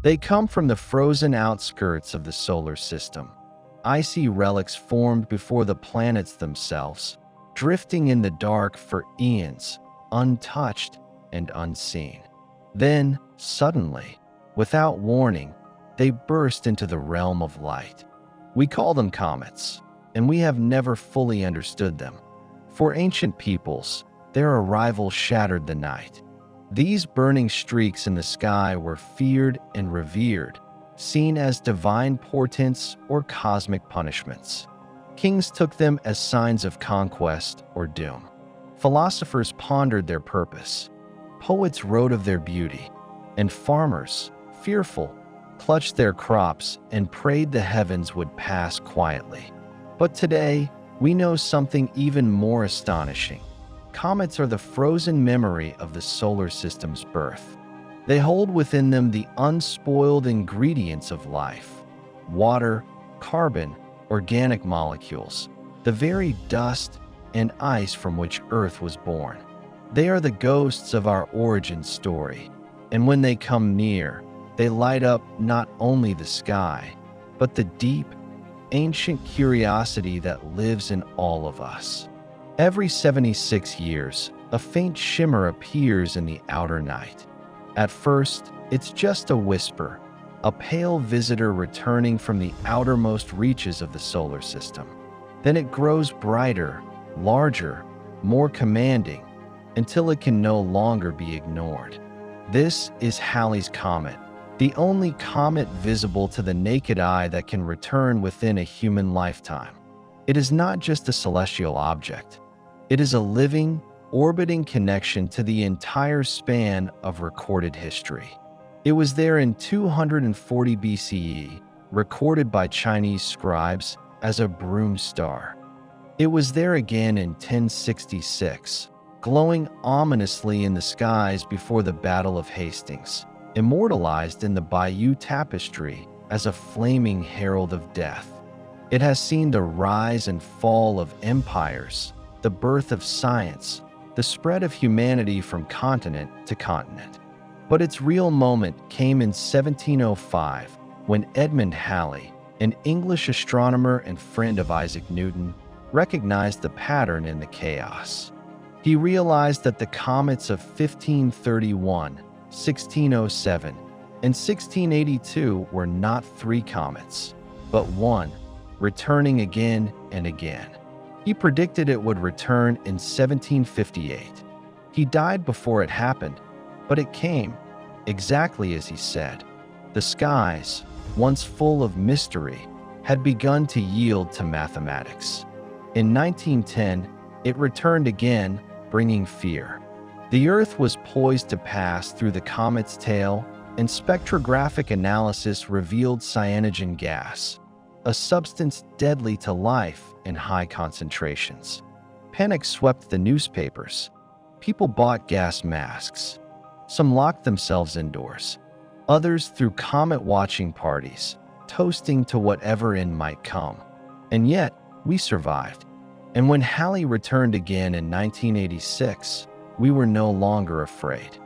They come from the frozen outskirts of the solar system, icy relics formed before the planets themselves, drifting in the dark for eons, untouched and unseen. Then, suddenly, without warning, they burst into the realm of light. We call them comets, and we have never fully understood them. For ancient peoples, their arrival shattered the night. These burning streaks in the sky were feared and revered, seen as divine portents or cosmic punishments. Kings took them as signs of conquest or doom. Philosophers pondered their purpose. Poets wrote of their beauty. And farmers, fearful, clutched their crops and prayed the heavens would pass quietly. But today, we know something even more astonishing. Comets are the frozen memory of the solar system's birth. They hold within them the unspoiled ingredients of life: water, carbon, organic molecules, the very dust and ice from which Earth was born. They are the ghosts of our origin story, and when they come near, they light up not only the sky, but the deep, ancient curiosity that lives in all of us. Every 76 years, a faint shimmer appears in the outer night. At first, it's just a whisper, a pale visitor returning from the outermost reaches of the solar system. Then it grows brighter, larger, more commanding, until it can no longer be ignored. This is Halley's Comet, the only comet visible to the naked eye that can return within a human lifetime. It is not just a celestial object. It is a living, orbiting connection to the entire span of recorded history. It was there in 240 BCE, recorded by Chinese scribes as a broom star. It was there again in 1066, glowing ominously in the skies before the Battle of Hastings, immortalized in the Bayeux Tapestry as a flaming herald of death. It has seen the rise and fall of empires, the birth of science, the spread of humanity from continent to continent. But its real moment came in 1705, when Edmund Halley, an English astronomer and friend of Isaac Newton, recognized the pattern in the chaos. He realized that the comets of 1531, 1607, and 1682 were not three comets, but one, returning again and again. He predicted it would return in 1758. He died before it happened, but it came, exactly as he said. The skies, once full of mystery, had begun to yield to mathematics. In 1910, it returned again, bringing fear. The Earth was poised to pass through the comet's tail, and spectrographic analysis revealed cyanogen gas, a substance deadly to life in high concentrations. Panic swept the newspapers. People bought gas masks. Some locked themselves indoors. Others threw comet-watching parties, toasting to whatever end might come. And yet, we survived. And when Halley returned again in 1986, we were no longer afraid.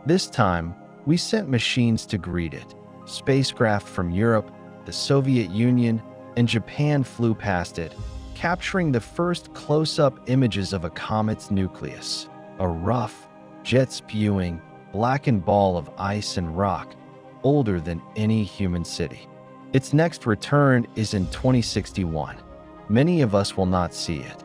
This time, we sent machines to greet it. Spacecraft from Europe, the Soviet Union, and Japan flew past it, capturing the first close-up images of a comet's nucleus, a rough, jet-spewing, blackened ball of ice and rock, older than any human city. Its next return is in 2061. Many of us will not see it,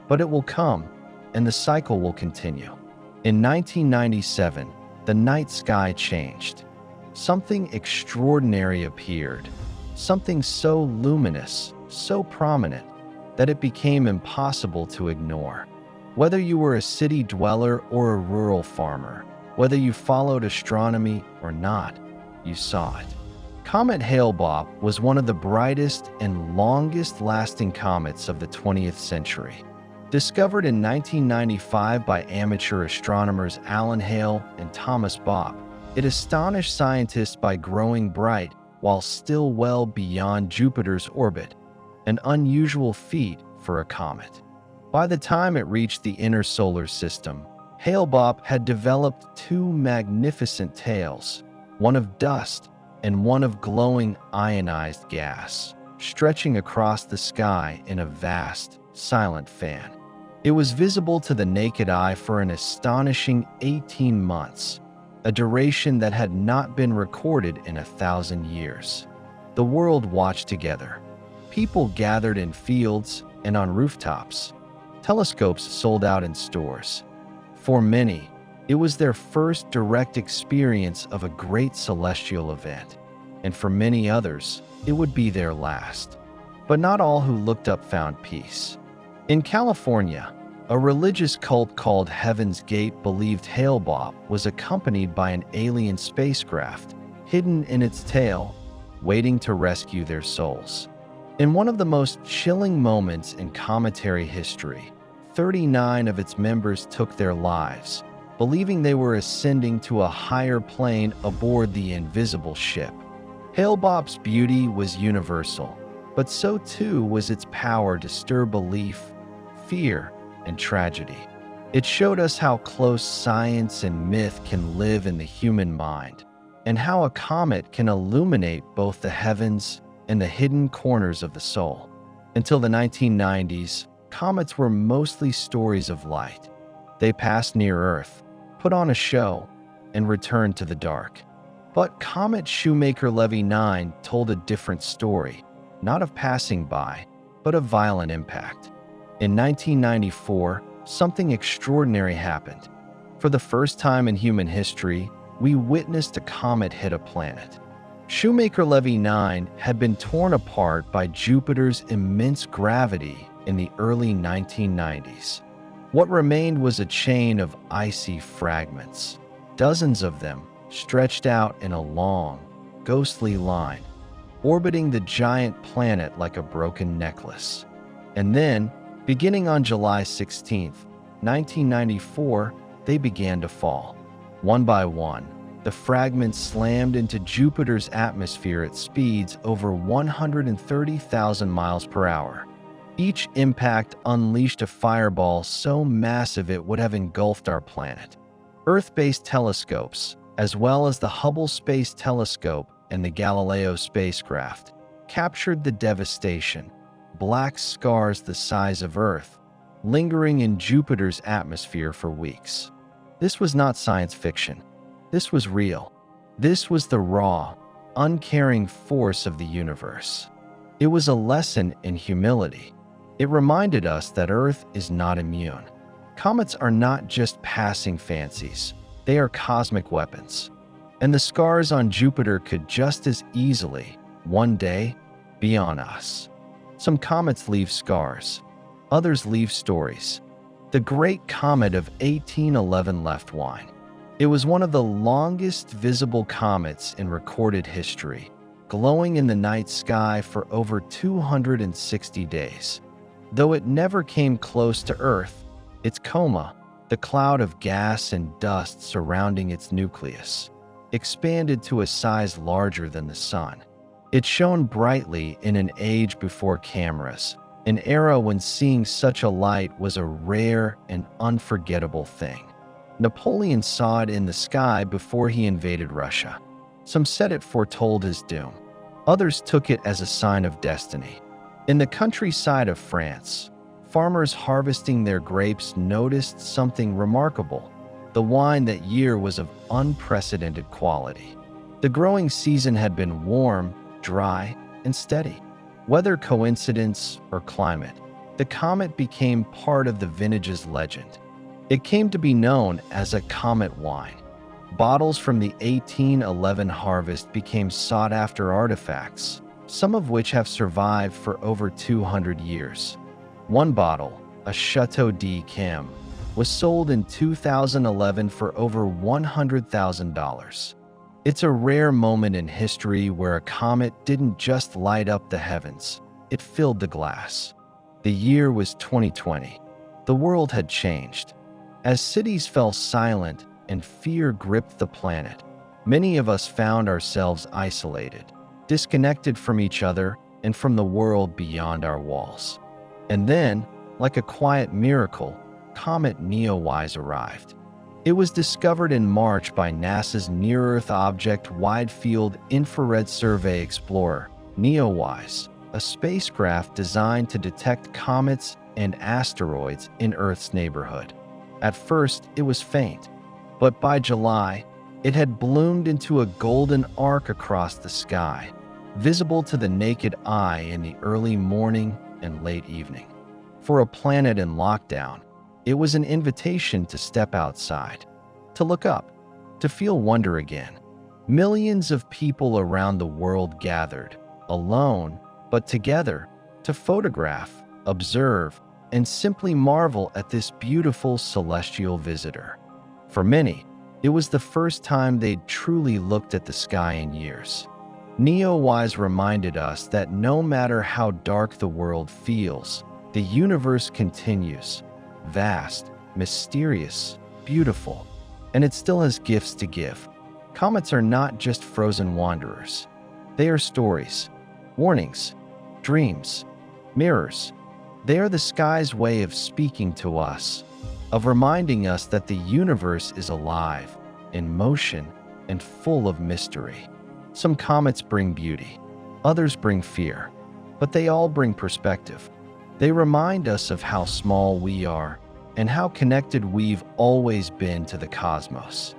but it will come, and the cycle will continue. In 1997, the night sky changed. Something extraordinary appeared, something so luminous, so prominent, that it became impossible to ignore. Whether you were a city dweller or a rural farmer, whether you followed astronomy or not, you saw it. Comet Hale-Bopp was one of the brightest and longest-lasting comets of the 20th century. Discovered in 1995 by amateur astronomers Alan Hale and Thomas Bopp, it astonished scientists by growing bright while still well beyond Jupiter's orbit, an unusual feat for a comet. By the time it reached the inner solar system, Hale-Bopp had developed two magnificent tails, one of dust and one of glowing ionized gas, stretching across the sky in a vast, silent fan. It was visible to the naked eye for an astonishing 18 months, a duration that had not been recorded in 1,000 years. The world watched together. People gathered in fields and on rooftops. Telescopes sold out in stores. For many, it was their first direct experience of a great celestial event, and for many others, it would be their last. But not all who looked up found peace. In California, a religious cult called Heaven's Gate believed Hale-Bopp was accompanied by an alien spacecraft, hidden in its tail, waiting to rescue their souls. In one of the most chilling moments in cometary history, 39 of its members took their lives, believing they were ascending to a higher plane aboard the invisible ship. Hale-Bopp's beauty was universal, but so too was its power to stir belief, fear, and tragedy. It showed us how close science and myth can live in the human mind, and how a comet can illuminate both the heavens and the hidden corners of the soul. Until the 1990s, comets were mostly stories of light. They passed near Earth, put on a show, and returned to the dark. But Comet Shoemaker-Levy 9 told a different story, not of passing by, but of violent impact. In 1994, something extraordinary happened. For the first time in human history, we witnessed a comet hit a planet. Shoemaker-Levy 9 had been torn apart by Jupiter's immense gravity in the early 1990s. What remained was a chain of icy fragments, dozens of them stretched out in a long, ghostly line, orbiting the giant planet like a broken necklace. And then, beginning on July 16, 1994, they began to fall. One by one, the fragments slammed into Jupiter's atmosphere at speeds over 130,000 miles per hour. Each impact unleashed a fireball so massive it would have engulfed our planet. Earth-based telescopes, as well as the Hubble Space Telescope and the Galileo spacecraft, captured the devastation, black scars the size of Earth, lingering in Jupiter's atmosphere for weeks. This was not science fiction. This was real. This was the raw, uncaring force of the universe. It was a lesson in humility. It reminded us that Earth is not immune. Comets are not just passing fancies. They are cosmic weapons. And the scars on Jupiter could just as easily, one day, be on us. Some comets leave scars. Others leave stories. The Great Comet of 1811 left one. It was one of the longest visible comets in recorded history, glowing in the night sky for over 260 days. Though it never came close to Earth, its coma, the cloud of gas and dust surrounding its nucleus, expanded to a size larger than the Sun. It shone brightly in an age before cameras, an era when seeing such a light was a rare and unforgettable thing. Napoleon saw it in the sky before he invaded Russia. Some said it foretold his doom. Others took it as a sign of destiny. In the countryside of France, farmers harvesting their grapes noticed something remarkable. The wine that year was of unprecedented quality. The growing season had been warm, dry, and steady. Whether coincidence or climate, the comet became part of the vintage's legend. It came to be known as a comet wine. Bottles from the 1811 harvest became sought-after artifacts, some of which have survived for over 200 years. One bottle, a Chateau d'Yquem, was sold in 2011 for over $100,000. It's a rare moment in history where a comet didn't just light up the heavens, it filled the glass. The year was 2020. The world had changed. As cities fell silent and fear gripped the planet, many of us found ourselves isolated, disconnected from each other and from the world beyond our walls. And then, like a quiet miracle, Comet Neowise arrived. It was discovered in March by NASA's Near-Earth Object Wide Field Infrared Survey Explorer, NEOWISE, a spacecraft designed to detect comets and asteroids in Earth's neighborhood. At first, it was faint, but by July, it had bloomed into a golden arc across the sky, visible to the naked eye in the early morning and late evening. For a planet in lockdown, it was an invitation to step outside, to look up, to feel wonder again. Millions of people around the world gathered, alone but together, to photograph, observe, and simply marvel at this beautiful celestial visitor. For many, it was the first time they'd truly looked at the sky in years. NEOWISE reminded us that no matter how dark the world feels, the universe continues, vast, mysterious, beautiful, and it still has gifts to give. Comets are not just frozen wanderers. They are stories, warnings, dreams, mirrors. They are the sky's way of speaking to us, of reminding us that the universe is alive, in motion, and full of mystery. Some comets bring beauty, others bring fear, but they all bring perspective. They remind us of how small we are and how connected we've always been to the cosmos.